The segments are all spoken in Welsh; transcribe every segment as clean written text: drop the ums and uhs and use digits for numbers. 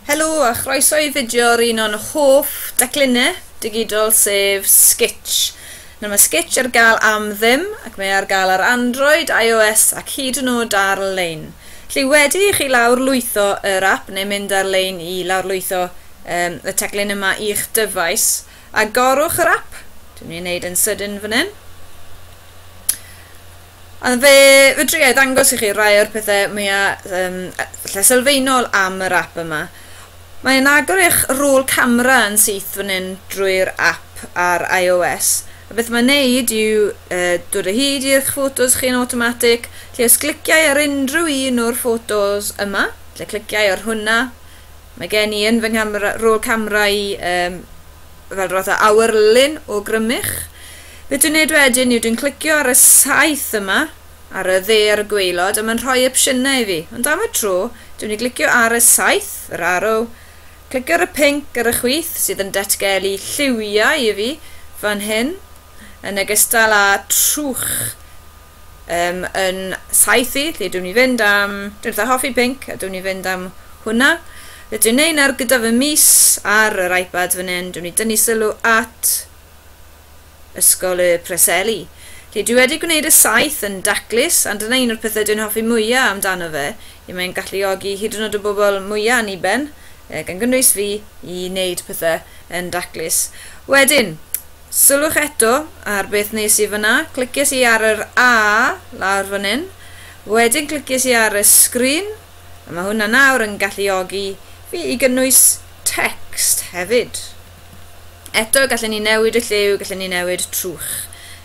Helo a chroeso I fideo ar un o'n hoff declinau digidol sef Sketch. Nawr mae Sketch ar gael am ddim ac mae ar gael ar Android, iOS ac hyd yn oed ar-lein. Felly wedi I chi lawrlwytho yr app neu mynd ar-lein I lawrlwytho y teclyn yma i'ch dyfais a gorwch yr app. Dwi'n mynd I wneud yn sydyn fan hyn. A fe drio ddangos I chi rai o'r pethau mwyaf sylfaenol am yr app yma. Mae'n agor eich rôl camera yn syth fan hyn drwy'r app ar iOS. A beth mae'n neud yw dod o hyd i'ch ffotos chi'n automatic. Lle os gliciau ar unrhyw un o'r ffotos yma, lle cliciau ar hwnna, mae gen I yn fy rôl camera I fel roedd awyrlun o grymych. Beth dwi'n neud wedyn yw dwi'n clicio ar y saith yma, ar y dde ar y gwaelod, a mae'n rhoi opsiynau I fi. Ond am y tro, dwi'n I glicio ar y saith, yr arrow, clicio ar y pink ar y chwith sydd yn datgelu lliwiau I fi fan hyn, yn ogystal â trwch yn saith I, lle dwi'n I fynd am, dwi'n eitha hoffi pink, a dwi'n I fynd am hwnna. Fe dwi'n neud ar gyda fy mis ar yr iPad fan hyn, dwi'n I dynnu sylw at Ysgol y Preseli. Lle dwi wedi gwneud y saith yn daclus, a dyna un o'r pethau dwi'n hoffi mwyaf amdano fe, I mae'n galluogi hyd yn oed y bobl mwyaf yn I ben, gan gynnwys fi I wneud pethau yn daclus. Wedyn, sylwch eto ar beth nes I fyna, cliciais I ar yr A lawr fan hyn, wedyn cliciais I ar y sgrin, a mae hwnna nawr yn galluogi fi I gynnwys text hefyd. Eto gallen ni newid y lliw, gallen ni newid trwch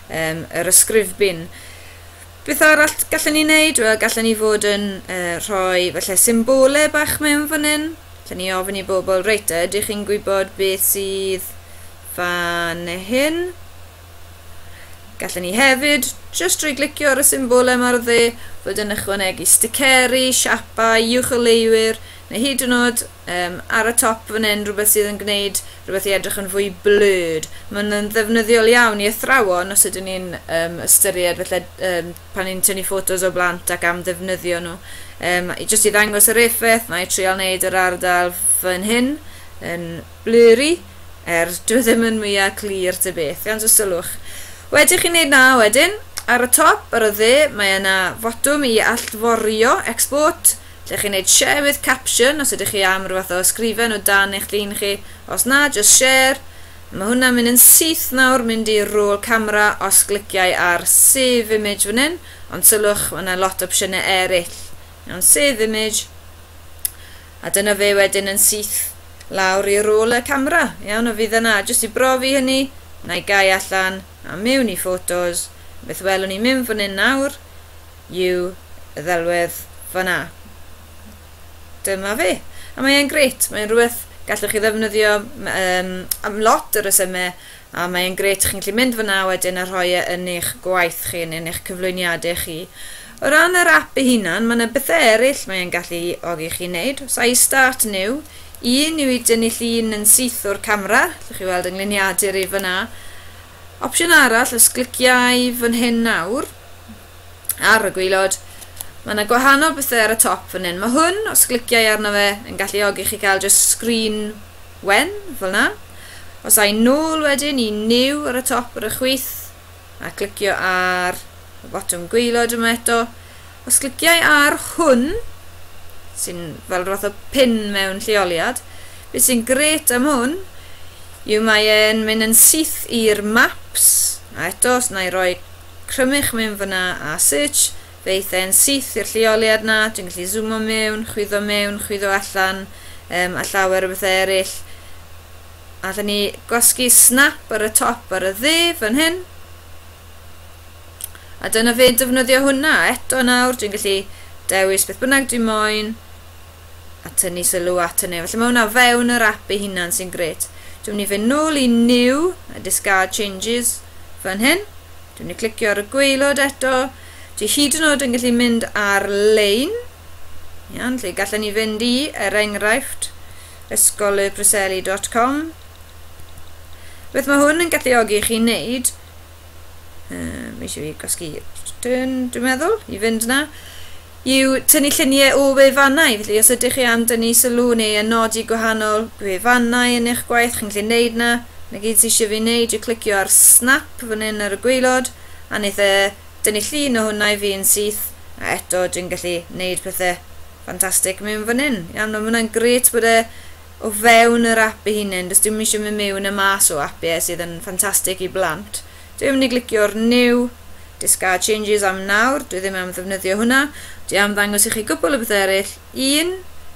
yr ysgrifbyn. Beth arall gallen ni wneud? Wel, gallen ni fod yn rhoi falle symbolau bach mewn fan hyn. Gallen ni ofyn I bobl, reit, ydych chi'n gwybod beth sydd fan hyn? Gallen ni hefyd, just drwy glicio ar y symbolau yma ar dde, fod yn ychwanegu sticeri, siapau, uwch-leiwyr, neu hyd yn oed ar y top fan hyn rhywbeth sydd yn gwneud rhywbeth I edrych yn fwy blurred. Mae'n ddefnyddiol iawn I athrawon os ydyn ni'n ystyried pan ni'n tynnu ffotos o blant ac am ddefnyddio nhw. Jyst I ddangos yr effaith, mae trial wneud yr ardal fan hyn yn blurry, dwi ddim yn mwyaf clir ty beth. Iawn, so sylwch. Wedi chi'n neud na wedyn, ar y top, ar y dde, mae yna fotwm I allforio, export, lle chi'n neud share with caption, os ydych chi am rhywbeth o ysgrifen o dan eich llun chi. Os na, just share. Mae hwnna'n mynd yn syth nawr, mynd I rôl camera os gliciau ar save image fan hyn, ond sylwch, mae yna lot o opsiynau eraill. Iawn, save image, a dyna fe wedyn yn syth lawr I rôl y camera. Iawn, o fydd yna, jyst I brofi hynny, na I gau allan, a mewn I ffotos, beth welwn ni mewn fan hyn nawr, yw y ddelwedd fanna. Dyma fe. A mae'n grêt, mae'n rhywbeth gallwch chi ddefnyddio am lot o resymau, a mae'n grêt chi'n gallu mynd fyna wedyn a rhoi yn eich gwaith chi, yn eich cyflwyniadau chi. O ran yr app ei hunan, mae yna bethau eraill mae'n gallu ogi chi wneud. Os I start new, un yw I dynnu llun yn syth o'r camera, llwch chi weld yngluniadur I fyna. Opsiwn arall, os gliciau fan hyn nawr, ar y gwaelod, mae yna gwahanol bethau ar y top fan hyn. Mae hwn, os gliciau arno fe, yn galluogi chi cael just screen when, fel na. Os I nôl wedyn I new ar y top ar y chwith, a clicio ar y bottom gwaelod yma eto. Os gliciau ar hwn, sy'n fel roedd o pin mewn lleoliad, beth sy'n grêt am hwn, yw mae'n mynd yn syth i'r maps, a eto os na I roi crymych mewn fyna a search, fe eithau'n syth i'r lleoliad na, dwi'n gallu zoomo mewn, chwyddo allan, a llawer o bethau eraill. A dda ni gwasgu snap ar y top ar y dde fan hyn. A dyna fe defnyddio hwnna. Eto nawr, dwi'n gallu dewis beth bynnag dwi'n moyn, a tynnu sylw at hynny. Felly mae hwnna fewn yr app ei hunan sy'n grêt. Dwi'n mynd I fynd nôl I new, a discard changes fan hyn. Dwi'n mynd I clicio ar y gwaelod eto. Dwi hyd yn oed yn gallu mynd ar-lein. Iawn, lle gallen ni fynd I, enghraifft, ysgolypreseli.com. Beth mae hwn yn galluogi chi wneud, mae eisiau fi gosgu dwi'n meddwl, I fynd na, yw tynnu lluniau o wefannau. Felly os ydych chi am dynnu sylw neu yn nodi gwahanol wefannau yn eich gwaith, chi'n gallu neud na. Na gyd sydd eisiau fi wneud yw clicio ar snap fan hyn ar y gwaelod, a wneud dynnu llun o hwnna i fi yn syth, a eto dwi'n gallu neud pethau ffantastig mewn fan hyn. Iawn, mae hwnna'n gret bod o fewn yr app ei hunain, dys dwi'n eisiau mynd mewn y mas o appiau sydd yn ffantastig i blant. Dwi'n mynd i glicio'r new, discard changes am nawr, dwi ddim am ddefnyddio hwnna. Dwi am ddangos i chi gwbl o bethau eraill. Un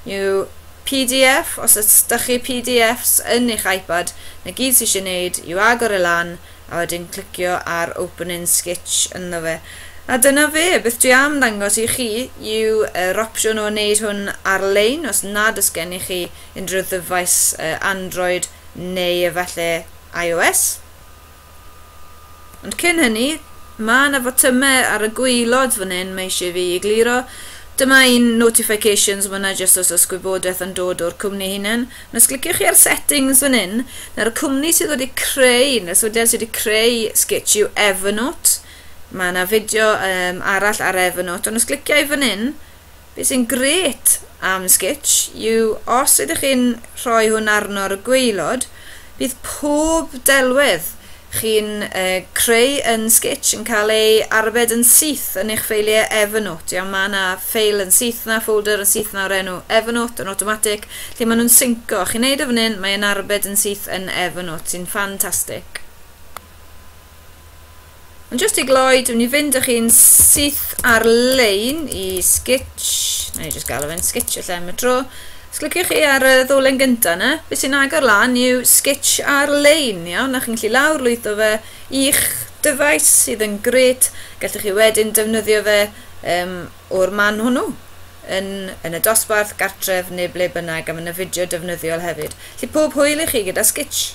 yw PDF, os ydych chi PDFs yn eich iPad, na gyd sydd eisiau gwneud yw agor y lan, a wedyn clicio ar Open in Sketch ynddo fe. A dyna fe, beth dwi am ddangos i chi yw yr opsiwn o wneud hwn ar-lein, os nad ys gen i chi unrhyw ddyfais Android neu efallai iOS. Ond cyn hynny, mae yna fotymau ar y gwaelod fan hyn mae eisiau fi i gliro. Dyma un notifications, mae yna jyst os gwybodaeth yn dod o'r cwmni hunain. Os cliciwch chi ar settings fan hyn, na'r cwmni sydd wedi creu, na'r swyddiad sydd wedi creu Sketch yw Evernote. Mae yna fideo arall ar Evernote, ond os cliciau fan hyn, beth sy'n gret am Sketch yw os ydych chi'n rhoi hwn arno ar y gwaelod, bydd pob delwedd chi'n creu yn Sketch yn cael ei arbed yn syth yn eich ffeiliau Evernote. Iawn, mae yna ffeil yn syth na, folder yn syth na o'r enw Evernote yn automatic, lle maen nhw'n synco. Chi'n neud o fan hyn, mae'n arbed yn syth yn Evernote, sy'n ffantastig. Ond jyst i gloi, dwi'n i fynd â chi'n syth ar-lein i Sketch, na i jyst gael o fe'n Sketch o lle am y tro. Os cliciwch chi ar y ddolen gyntaf yna, beth sy'n agor lan yw Sketch ar-lein, iawn, a chi'n gallu lawrlwytho fe i'ch dyfais sydd yn gret. Gallwch chi wedyn defnyddio fe o'r man hwnnw yn y dosbarth, gartref neu ble bynnag, a mae yna fideo defnyddiol hefyd. Felly pob hwyl i chi gyda Sketch.